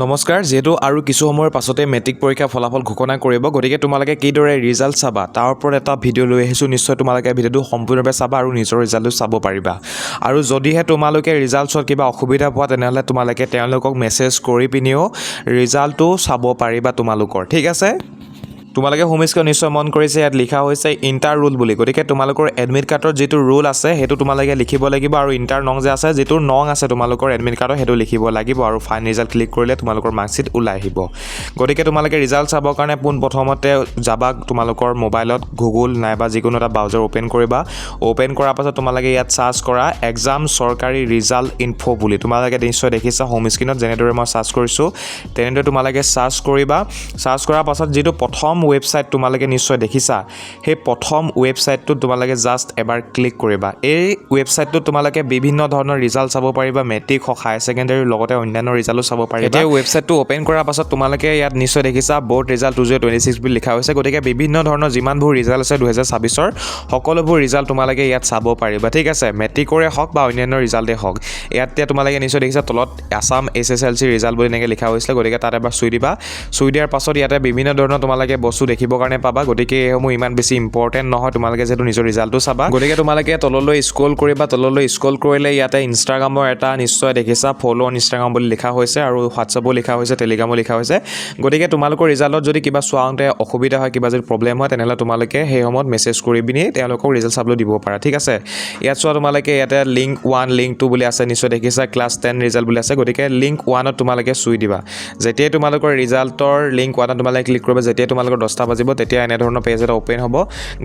নমস্কাৰ যেহেতু আৰু কিছু সময়ৰ পাছতে মেট্ৰিক পৰীক্ষা ফলাফল ঘোষণা কৰিব গতিকে তোমালোকে কিদৰে ৰিজাল্ট চাবা তাৰ ওপৰত এটা ভিডিঅ' লৈ আহিছোঁ নিশ্চয় তোমালোকে ভিডিঅ'টো সম্পূৰ্ণভাৱে চাবা আৰু নিজৰ ৰিজাল্টটো চাব পাৰিবা আৰু যদিহে তোমালোকে ৰিজাল্টছত কিবা অসুবিধা পোৱা তেনেহ'লে তোমালোকে তেওঁলোকক মেছেজ কৰি পিনিও ৰিজাল্টটো চাব পাৰিবা তোমালোকৰ ঠিক আছে তোমালোকে হোম স্ক্ৰীন নিশ্চয় মন কৰিছে ইয়াত লিখা হৈছে ইণ্টাৰ ৰুল বুলি গতিকে তোমালোকৰ এডমিট কাৰ্ডৰ যিটো ৰুল আছে সেইটো তোমালোকে লিখিব লাগিব আৰু ইণ্টাৰ নং যে আছে যিটো নং আছে তোমালোকৰ এডমিট কাৰ্ডৰ সেইটো লিখিব লাগিব আৰু ফাইন ৰিজাল্ট ক্লিক কৰিলে তোমালোকৰ মাৰ্কশ্বিট ওলাই আহিব গতিকে তোমালোকে ৰিজাল্ট চাবৰ কাৰণে পোনপ্ৰথমতে যাবা তোমালোকৰ মোবাইলত গুগল নাইবা যিকোনো এটা ব্ৰাউজাৰ ওপেন কৰিবা ওপেন কৰাৰ পাছত তোমালোকে ইয়াত চাৰ্চ কৰা এক্সাম চৰকাৰী ৰিজাল্ট ইনফো বুলি তোমালোকে নিশ্চয় দেখিছা হোম স্ক্ৰীনত যেনেদৰে মই চাৰ্চ কৰিছোঁ তেনেদৰে তোমালোকে চাৰ্চ কৰিবা চাৰ্চ কৰাৰ পাছত যিটো প্ৰথম ৱেবছাইট তোমালোকে নিশ্চয় দেখিছা সেই প্ৰথম ৱেবছাইটটোত তোমালোকে জাষ্ট এবাৰ ক্লিক কৰিবা এই ৱেবছাইটটোত তোমালোকে বিভিন্ন ধৰণৰ ৰিজাল্ট চাব পাৰিবা মেট্ৰিক হাই ছেকেণ্ডাৰীৰ লগতে অন্যান্য ৰিজাল্টো চাব পাৰিবা এতিয়া ৱেবছাইটটো ওপেন কৰাৰ পাছত তোমালোকে ইয়াত নিশ্চয় দেখিছা বৰ্ড ৰিজাল্ট 2026 বুলি লিখা হৈছে গতিকে বিভিন্ন ধৰণৰ যিমানবোৰ ৰিজাল্ট আছে 2026ৰ সকলোবোৰ ৰিজাল্ট তোমালোকে ইয়াত চাব পাৰিবা ঠিক আছে মেট্ৰিকৰে হওক বা অন্যান্য ৰিজাল্টে হওক ইয়াত তোমালোকে নিশ্চয় দেখিছা তলত আসাম SSLC ৰিজাল্ট বুলি এনেকৈ লিখা হৈছিলে গতিকে তাত এবাৰ চুই দিবা চুই দিয়াৰ পাছত ইয়াতে বিভিন্ন ধৰণৰ তোমালোকে বস্তু দেখিবৰ কাৰণে পাবা গতিকে এইসমূহ ইমান বেছি ইম্পৰ্টেণ্ট নহয় তোমালোকে যেহেতু নিজৰ ৰিজাল্টটো চাবা গতিকে তোমালোকে তললৈ স্ক্ৰল কৰিবা তললৈ স্ক্ৰল কৰিলে ইয়াতে ইনষ্টাগ্ৰামৰ এটা নিশ্চয় দেখিছা ফ'ল' অন ইনষ্টাগ্ৰাম বুলি লিখা হৈছে আৰু হোৱাটছআপো লিখা হৈছে টেলিগ্ৰামো লিখা হৈছে গতিকে তোমালোকৰ ৰিজাল্টত যদি কিবা চোৱাওঁতে অসুবিধা হয় কিবা যদি প্ৰব্লেম হয় তেনেহ'লে তোমালোকে সেই সময়ত মেছেজ কৰি পিনি তেওঁলোকক ৰিজাল্ট চাবলৈ দিব পাৰা ঠিক আছে ইয়াত চোৱা তোমালোকে ইয়াতে লিংক 1 লিংক 2 বুলি আছে নিশ্চয় দেখিছা ক্লাছ 10 ৰিজাল্ট বুলি আছে গতিকে লিংক 1ত তোমালোকে চুই দিবা যেতিয়াই তোমালোকৰ ৰিজাল্টৰ লিংক 1ত তোমালোকে ক্লিক কৰিবা যেতিয়াই তোমালোকৰ 10টা বাজিব তেতিয়া এনেধৰণৰ পেজ এটা ওপেন হ'ব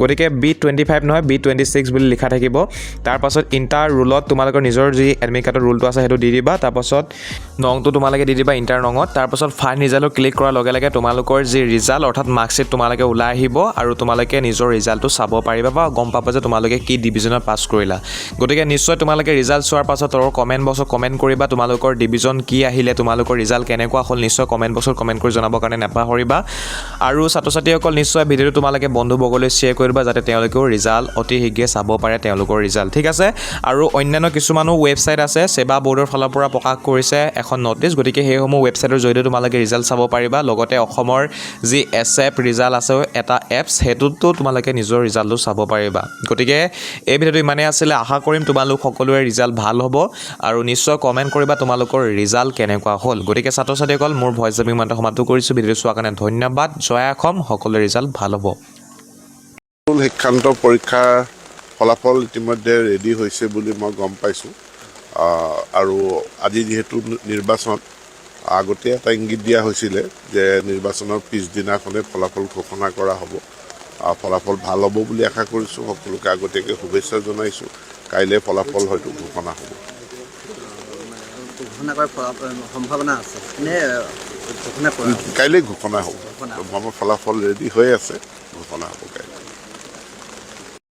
গতিকে B25 নহয় B26 বুলি লিখা থাকিব তাৰপাছত ইণ্টাৰ ৰুলত তোমালোকৰ নিজৰ যি এডমিট কাৰ্ডৰ ৰুলটো আছে সেইটো দি দিবা তাৰপাছত নংটো তোমালোকে দি দিবা ইণ্টাৰ নঙত তাৰপাছত ফাইন ৰিজাল্টটো ক্লিক কৰাৰ লগে লগে তোমালোকৰ যি ৰিজাল্ট অৰ্থাৎ মাৰ্কশ্বিট তোমালোকে ওলাই আহিব আৰু তোমালোকে নিজৰ ৰিজাল্টটো চাব পাৰিবা বা গম পাবা যে তোমালোকে কি ডিভিজনত পাছ কৰিলা গতিকে নিশ্চয় তোমালোকে ৰিজাল্ট চোৱাৰ পাছত তলৰ কমেণ্ট বক্সত কমেণ্ট কৰিবা তোমালোকৰ ডিভিজন কি আহিলে তোমালোকৰ ৰিজাল্ট কেনেকুৱা হ'ল নিশ্চয় কমেণ্ট বক্সত কমেণ্ট কৰি জনাবৰ কাৰণে নাপাহৰিবা আৰু ছাত্ৰ ছাত্ৰীসকল নিশ্চয় ভিডিঅ'টো তোমালোকে বন্ধুবৰ্গলৈ শ্বেয়াৰ কৰিবা যাতে তেওঁলোকেও ৰিজাল্ট অতি শীঘ্ৰে চাব পাৰে তেওঁলোকৰ ৰিজাল্ট ঠিক আছে আৰু অন্যান্য কিছুমানো ৱেবছাইট আছে সেৱা বৰ্ডৰ ফালৰ পৰা প্ৰকাশ কৰিছে এখন নটিছ গতিকে সেইসমূহ ৱেবছাইটৰ জৰিয়তে তোমালোকে ৰিজাল্ট চাব পাৰিবা লগতে অসমৰ যি SF ৰিজাল্ট আছে এটা এপছ সেইটোতো তোমালোকে নিজৰ ৰিজাল্টটো চাব পাৰিবা গতিকে এই ভিডিঅ'টো ইমানেই আছিলে আশা কৰিম তোমালোক সকলোৰে ৰিজাল্ট ভাল হ'ব আৰু নিশ্চয় কমেণ্ট কৰিবা তোমালোকৰ ৰিজাল্ট কেনেকুৱা হ'ল গতিকে ছাত্ৰ ছাত্ৰীসকল মোৰ ভইচ আমি ইমানতে সমাপ্ত কৰিছোঁ ভিডিঅ'টো চোৱাৰ কাৰণে ধন্যবাদ জয় অসম সকলোৰে ৰিজাল্ট ভাল হ'ব শিক্ষান্ত পৰীক্ষাৰ ফলাফল ইতিমধ্যে ৰেডি হৈছে বুলি মই গম পাইছোঁ আৰু আজি যিহেতু নিৰ্বাচন আগতে এটা ইংগিত দিয়া হৈছিলে যে নিৰ্বাচনৰ পিছদিনাখনে ফলাফল ঘোষণা কৰা হ'ব ফলাফল ভাল হ'ব বুলি আশা কৰিছোঁ সকলোকে আগতীয়াকৈ শুভেচ্ছা জনাইছোঁ কাইলৈ ফলাফল হয়তো ঘোষণা হ'ব কাইলৈ ঘোষণা হ'ব আমাৰ ফলাফল ৰেডি হৈ আছে ঘোষণা হ'ব কাইলৈ